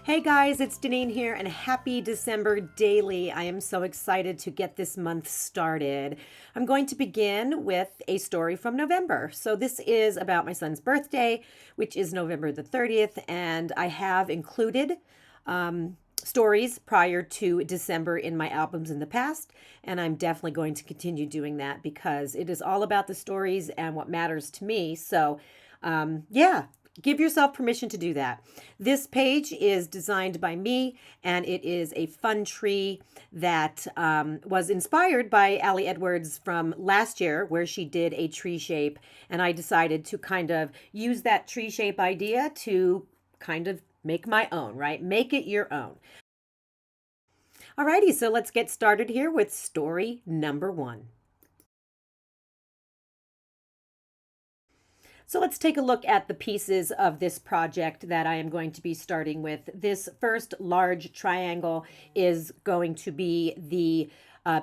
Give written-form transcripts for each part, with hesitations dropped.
Hey guys, it's Deneen here, and happy December daily. I am so excited to get this month started. I'm going to begin with a story from November. So, this is about my son's birthday, which is November the 30th, and I have included stories prior to December in my albums in the past, and I'm definitely going to continue doing that because it is all about the stories and what matters to me. So, yeah, give yourself permission to do that. This page is designed by me, and it is a fun tree that was inspired by Allie Edwards from last year, where she did a tree shape. And I decided to kind of use that tree shape idea to kind of make my own, right? Make it your own. Alrighty, so let's get started here with story number one. So let's take a look at the pieces of this project that I am going to be starting with. This first large triangle is going to be the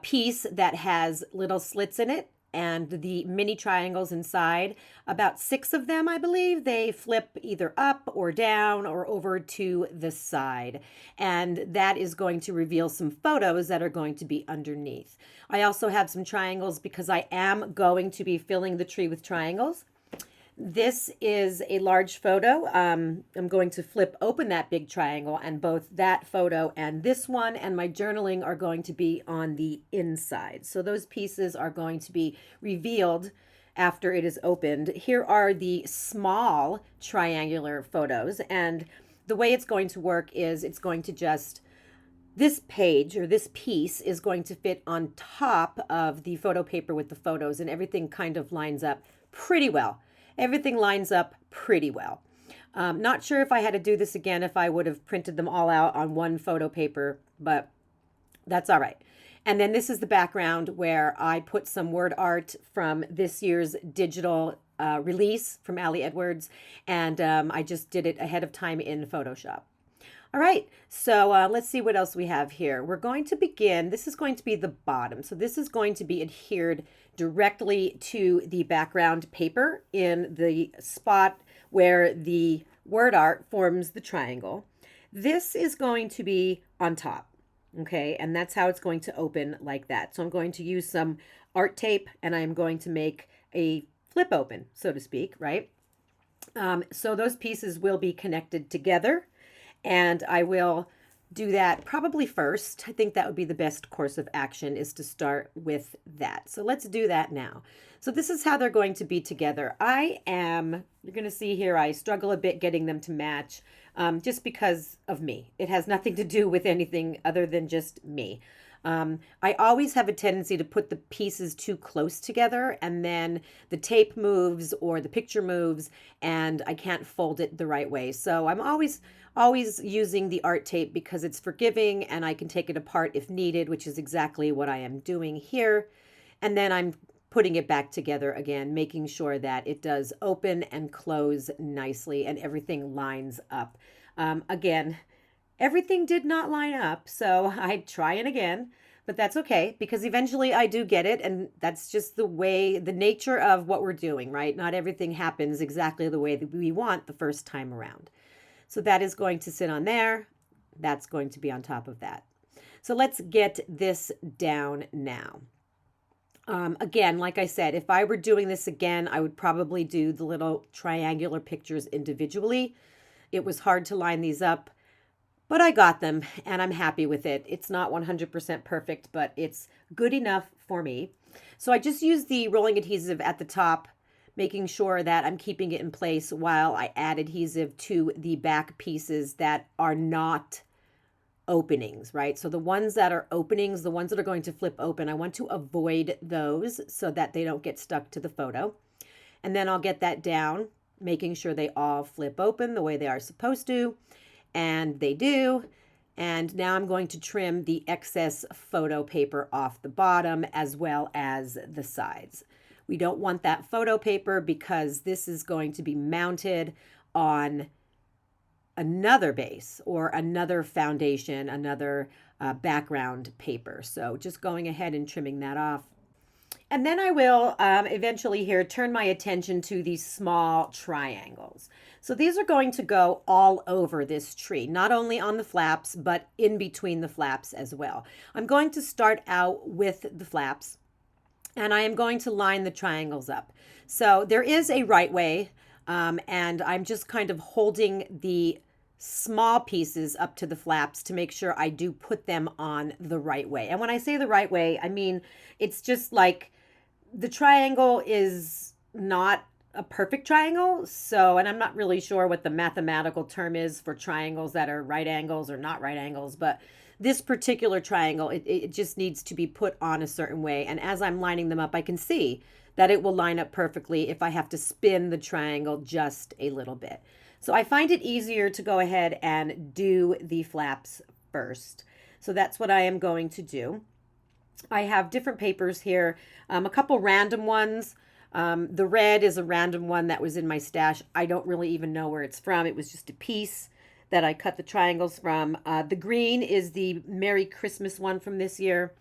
piece that has little slits in it and the mini triangles inside. About 6 of them, I believe, they flip either up or down or over to the side. And that is going to reveal some photos that are going to be underneath. I also have some triangles because I am going to be filling the tree with triangles. This is a large photo. I'm going to flip open that big triangle, and both that photo and this one and my journaling are going to be on the inside. So those pieces are going to be revealed after it is opened. Here are the small triangular photos, and the way it's going to work is it's going to just this page or this piece is going to fit on top of the photo paper with the photos, and everything kind of lines up pretty well. Everything lines up pretty well. Not sure if I had to do this again, if I would have printed them all out on one photo paper, but that's all right. And then this is the background where I put some word art from this year's digital release from Allie Edwards, and I just did it ahead of time in Photoshop. All right, so let's see what else we have here. We're going to begin. This is going to be the bottom. So this is going to be adhered directly to the background paper in the spot where the word art forms the triangle. This is going to be on top, okay? And that's how it's going to open like that. So I'm going to use some art tape, and I'm going to make a flip open, so to speak, right? So those pieces will be connected together, and I will do that probably first. I think that would be the best course of action, is to start with that. So let's do that now. So this is how they're going to be together. You're going to see here, I struggle a bit getting them to match just because of me. It has nothing to do with anything other than just me. I always have a tendency to put the pieces too close together, and then the tape moves or the picture moves and I can't fold it the right way. So I'm always using the art tape because it's forgiving and I can take it apart if needed, which is exactly what I am doing here. And then I'm putting it back together again, making sure that it does open and close nicely and everything lines up. Again, everything did not line up, so I try it again, but that's okay because eventually I do get it, and that's just the way, the nature of what we're doing, right? Not everything happens exactly the way that we want the first time around. So that is going to sit on there. That's going to be on top of that. So let's get this down now. Again, like I said, if I were doing this again, I would probably do the little triangular pictures individually. It was hard to line these up, but I got them and I'm happy with it. It's not 100% perfect, but it's good enough for me. So I just use the rolling adhesive at the top, making sure that I'm keeping it in place while I add adhesive to the back pieces that are not openings, right? So the ones that are openings, the ones that are going to flip open, I want to avoid those so that they don't get stuck to the photo. And then I'll get that down, making sure they all flip open the way they are supposed to. And they do. And now I'm going to trim the excess photo paper off the bottom as well as the sides. We don't want that photo paper because this is going to be mounted on another base or another foundation, another background paper. So just going ahead and trimming that off. And then I will eventually here turn my attention to these small triangles. So these are going to go all over this tree, not only on the flaps, but in between the flaps as well. I'm going to start out with the flaps, and I am going to line the triangles up. So there is a right way, and I'm just kind of holding the small pieces up to the flaps to make sure I do put them on the right way. And when I say the right way, I mean it's just like the triangle is not a perfect triangle. So, and I'm not really sure what the mathematical term is for triangles that are right angles or not right angles, but this particular triangle, it just needs to be put on a certain way. And as I'm lining them up, I can see that it will line up perfectly if I have to spin the triangle just a little bit. So I find it easier to go ahead and do the flaps first. So that's what I am going to do. I have different papers here, a couple random ones. The red is a random one that was in my stash. I don't really even know where it's from. It was just a piece that I cut the triangles from. The green is the Merry Christmas one from this year.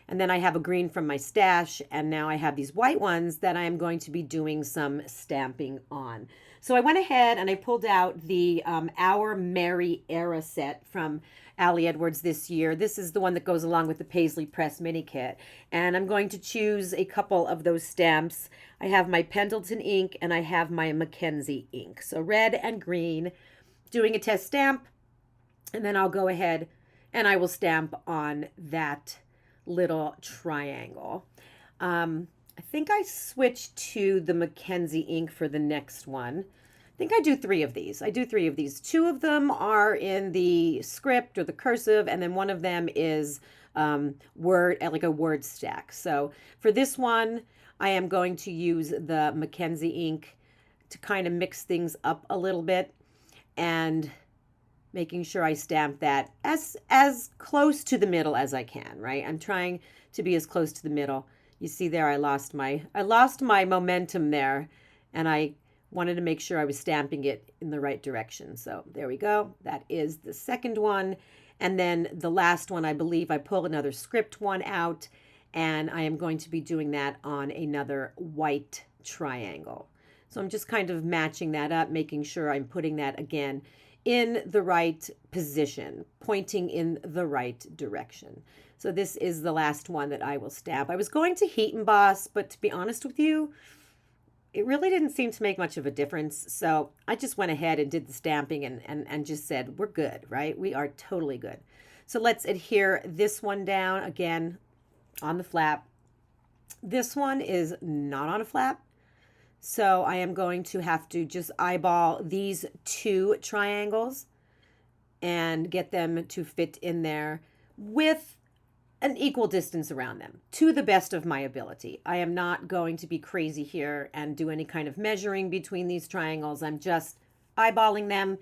And then I have a green from my stash. And now I have these white ones that I am going to be doing some stamping on. So I went ahead and I pulled out the Our Merry Era set from Allie Edwards this year. This is the one that goes along with the Paisley Press mini kit. And I'm going to choose a couple of those stamps. I have my Pendleton ink and I have my Mackenzie ink. So red and green, doing a test stamp. And then I'll go ahead and I will stamp on that little triangle. I think I switched to the Mackenzie ink for the next one. I think I do three of these. I do three of these. Two of them are in the script or the cursive, and then one of them is word, like a word stack. So for this one, I am going to use the Mackenzie ink to kind of mix things up a little bit and making sure I stamp that as close to the middle as I can, right? I'm trying to be as close to the middle. You see there, I lost my momentum there, and I wanted to make sure I was stamping it in the right direction. So there we go. That is the second one. And then the last one, I believe I pull another script one out, and I am going to be doing that on another white triangle. So I'm just kind of matching that up, making sure I'm putting that again in the right position, pointing in the right direction. So this is the last one that I will stamp. I was going to heat emboss, but to be honest with you, it really didn't seem to make much of a difference. So I just went ahead and did the stamping and just said, we're good, right? We are totally good. So let's adhere this one down again on the flap. This one is not on a flap. So I am going to have to just eyeball these two triangles and get them to fit in there with an equal distance around them to the best of my ability. I am not going to be crazy here and do any kind of measuring between these triangles. I'm just eyeballing them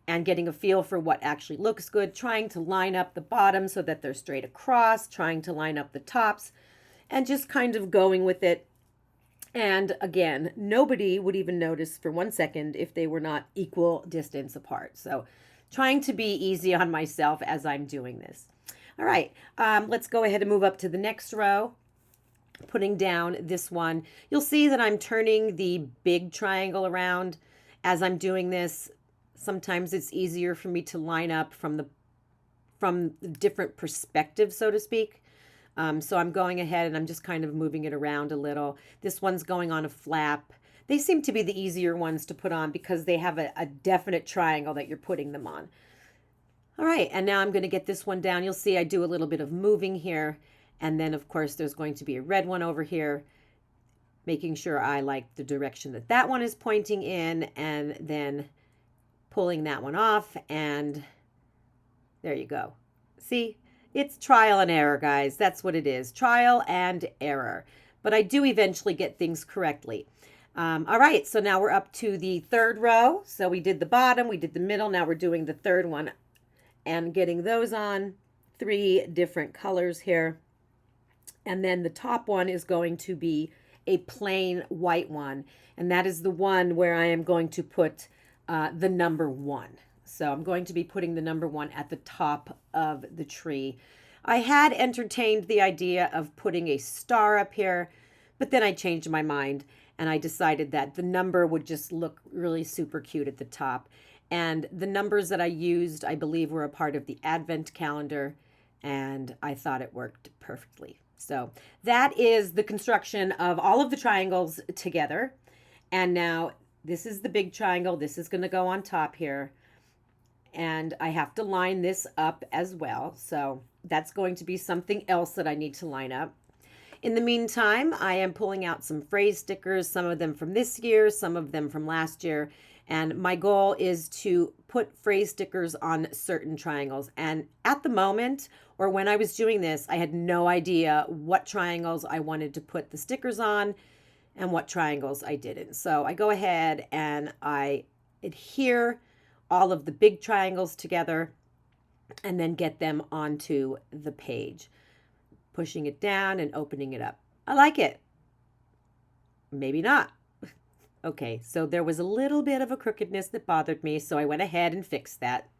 and getting a feel for what actually looks good, trying to line up the bottom so that they're straight across, trying to line up the tops, and just kind of going with it. And again, nobody would even notice for 1 second if they were not equal distance apart. So trying to be easy on myself as I'm doing this. All right, let's go ahead and move up to the next row, putting down this one. You'll see that I'm turning the big triangle around as I'm doing this. Sometimes it's easier for me to line up from the different perspectives, so to speak. So I'm going ahead and I'm just kind of moving it around a little. This one's going on a flap. They seem to be the easier ones to put on because they have a definite triangle that you're putting them on. All right, and now I'm going to get this one down. You'll see I do a little bit of moving here. And then, of course, there's going to be a red one over here, making sure I like the direction that that one is pointing in, and then pulling that one off. And there you go. See? It's trial and error, guys. That's what it is. Trial and error. But I do eventually get things correctly. All right, so now we're up to the third row. So we did the bottom, we did the middle. Now we're doing the third one and getting those on 3 different colors here. And then the top one is going to be a plain white one. And that is the one where I am going to put the number 1. So I'm going to be putting the number 1 at the top of the tree. I had entertained the idea of putting a star up here, But then I changed my mind and I decided that the number would just look really super cute at the top. And the numbers that I used, I believe, were a part of the Advent calendar, and I thought it worked perfectly. So that is the construction of all of the triangles together. And now this is the big triangle. This is going to go on top here. And I have to line this up as well. So that's going to be something else that I need to line up. In the meantime, I am pulling out some phrase stickers, some of them from this year, some of them from last year. And my goal is to put phrase stickers on certain triangles. And at the moment, or when I was doing this, I had no idea what triangles I wanted to put the stickers on and what triangles I didn't. So I go ahead and I adhere all of the big triangles together and then get them onto the page, pushing it down and opening it up. I like it. Maybe not. Okay, so there was a little bit of a crookedness that bothered me, so I went ahead and fixed that.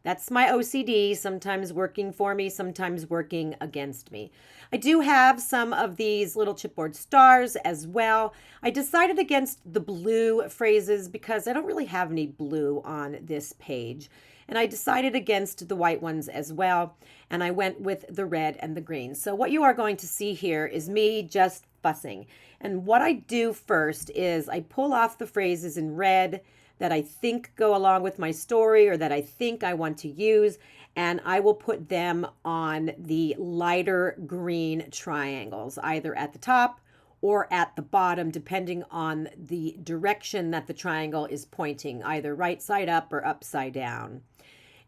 That's my OCD, sometimes working for me, sometimes working against me. I do have some of these little chipboard stars as well. I decided against the blue phrases because I don't really have any blue on this page. And I decided against the white ones as well. And I went with the red and the green. So what you are going to see here is me just fussing. And what I do first is I pull off the phrases in red that I think go along with my story or that I think I want to use, and I will put them on the lighter green triangles, either at the top or at the bottom, depending on the direction that the triangle is pointing, either right side up or upside down.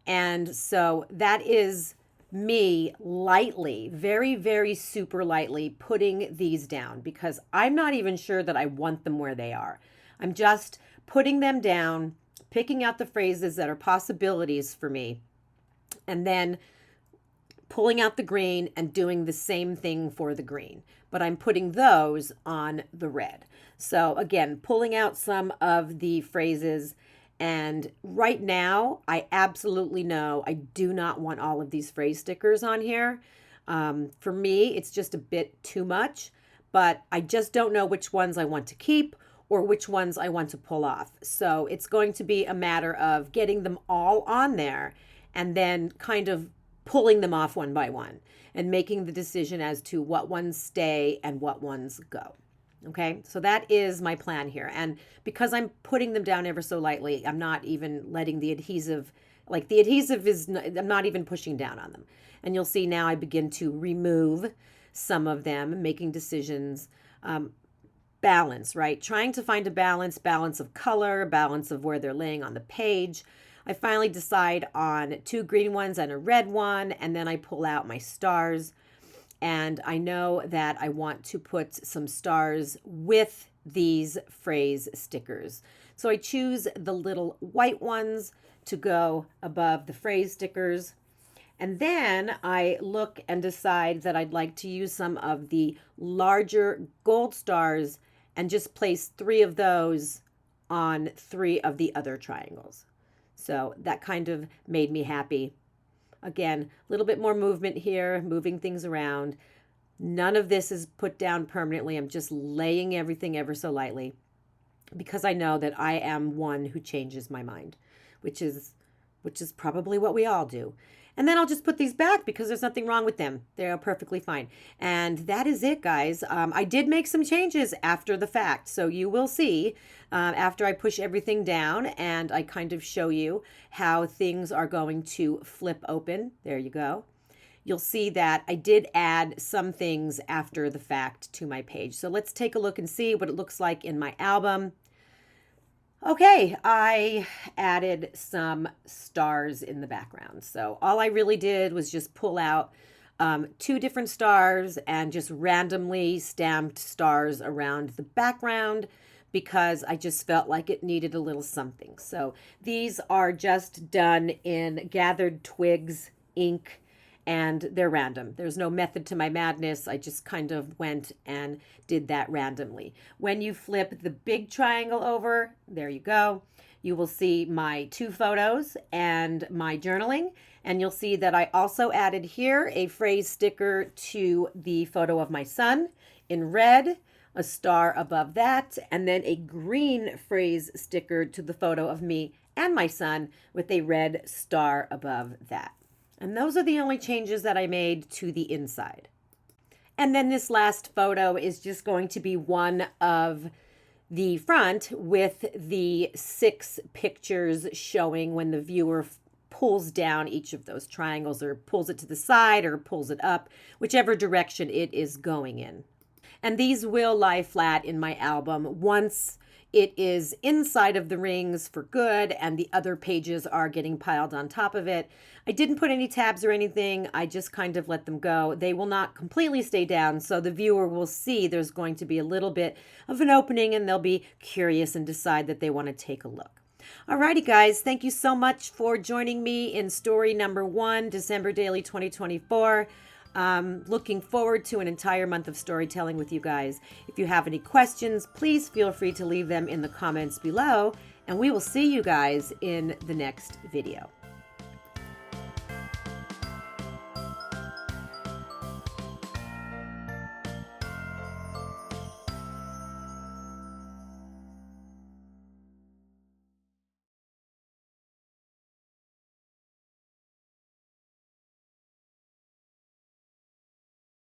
And so that is me lightly, very, very super lightly putting these down because I'm not even sure that I want them where they are. I'm just putting them down, picking out the phrases that are possibilities for me, and then pulling out the green and doing the same thing for the green. But I'm putting those on the red. So again, pulling out some of the phrases. And right now, I absolutely know I do not want all of these phrase stickers on here. For me, it's just a bit too much, but I just don't know which ones I want to keep or which ones I want to pull off. So it's going to be a matter of getting them all on there and then kind of pulling them off one by one and making the decision as to what ones stay and what ones go. Okay, so that is my plan here. And because I'm putting them down ever so lightly, I'm not even letting the adhesive, like the adhesive is, I'm not even pushing down on them. And you'll see now I begin to remove some of them, making decisions. Balance, right? Trying to find a balance of color, balance of where they're laying on the page. I finally decide on 2 green ones and a red one, and then I pull out my stars. And I know that I want to put some stars with these phrase stickers. So I choose the little white ones to go above the phrase stickers. And then I look and decide that I'd like to use some of the larger gold stars and just place 3 of those on 3 of the other triangles. So that kind of made me happy. Again, a little bit more movement here, moving things around. None of this is put down permanently. I'm just laying everything ever so lightly because I know that I am one who changes my mind, which is probably what we all do. And then I'll just put these back because there's nothing wrong with them. They're perfectly fine. And that is it, guys. I did make some changes after the fact. So you will see after I push everything down and I kind of show you how things are going to flip open. There you go. You'll see that I did add some things after the fact to my page. So let's take a look and see what it looks like in my album. Okay, I added some stars in the background. So all I really did was just pull out 2 different stars and just randomly stamped stars around the background because I just felt like it needed a little something. So these are just done in gathered twigs ink, and they're random. There's no method to my madness. I just kind of went and did that randomly. When you flip the big triangle over, there you go. You will see my 2 photos and my journaling. And you'll see that I also added here a phrase sticker to the photo of my son in red. a star above that, and then a green phrase sticker to the photo of me and my son with a red star above that. And those are the only changes that I made to the inside. And then this last photo is just going to be one of the front with the 6 pictures showing when the viewer pulls down each of those triangles, or pulls it to the side or pulls it up, whichever direction it is going in. And these will lie flat in my album once it is inside of the rings for good and the other pages are getting piled on top of it. I didn't put any tabs or anything. I just kind of let them go. They will not completely stay down, so the viewer will see there's going to be a little bit of an opening and they'll be curious and decide that they want to take a look. Alrighty, guys, thank you so much for joining me in story number 1, December Daily 2024. Looking forward to an entire month of storytelling with you guys. If you have any questions, please feel free to leave them in the comments below, and we will see you guys in the next video.